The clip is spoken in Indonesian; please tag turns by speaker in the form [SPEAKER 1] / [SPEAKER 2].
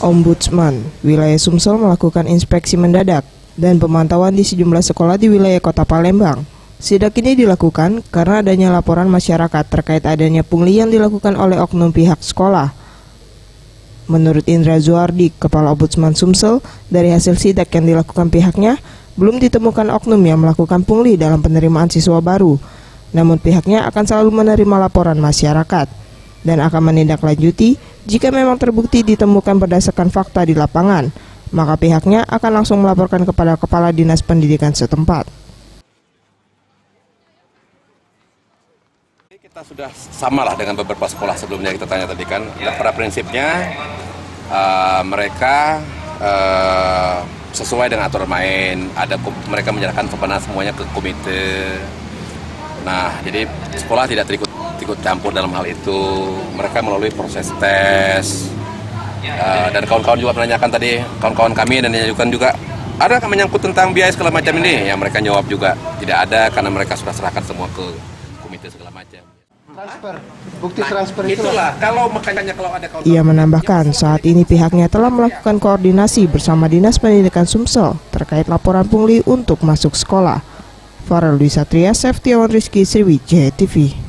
[SPEAKER 1] Ombudsman wilayah Sumsel melakukan inspeksi mendadak dan pemantauan di sejumlah sekolah di wilayah Kota Palembang. Sidak ini dilakukan karena adanya laporan masyarakat terkait adanya pungli yang dilakukan oleh oknum pihak sekolah. Menurut Indra Zuardi, Kepala Ombudsman Sumsel, dari hasil sidak yang dilakukan pihaknya, belum ditemukan oknum yang melakukan pungli dalam penerimaan siswa baru. Namun pihaknya akan selalu menerima laporan masyarakat dan akan menindaklanjuti jika memang terbukti ditemukan berdasarkan fakta di lapangan, maka pihaknya akan langsung melaporkan kepada Kepala Dinas Pendidikan setempat.
[SPEAKER 2] Kita sudah samalah dengan beberapa sekolah sebelumnya kita tanya tadi kan. Pada prinsipnya mereka sesuai dengan aturan main. Mereka menyerahkan kepada semuanya ke komite. Nah, jadi sekolah tidak ikut campur dalam hal itu. Mereka melalui proses tes. Dan kawan-kawan juga menanyakan tadi, kawan-kawan kami dan menanyakan juga, ada menyangkut tentang biaya segala macam ini? Yang mereka jawab juga tidak ada karena mereka sudah serahkan semua ke komite segala macam.
[SPEAKER 3] Transfer, bukti transfer
[SPEAKER 2] itulah. Kalau makanya kalau ada kawan-kawan.
[SPEAKER 1] Ia menambahkan saat ini pihaknya telah melakukan koordinasi bersama Dinas Pendidikan Sumsel terkait laporan pungli untuk masuk sekolah. Farel Dwi Satria, Seftion Rizky, Sriwijaya TV.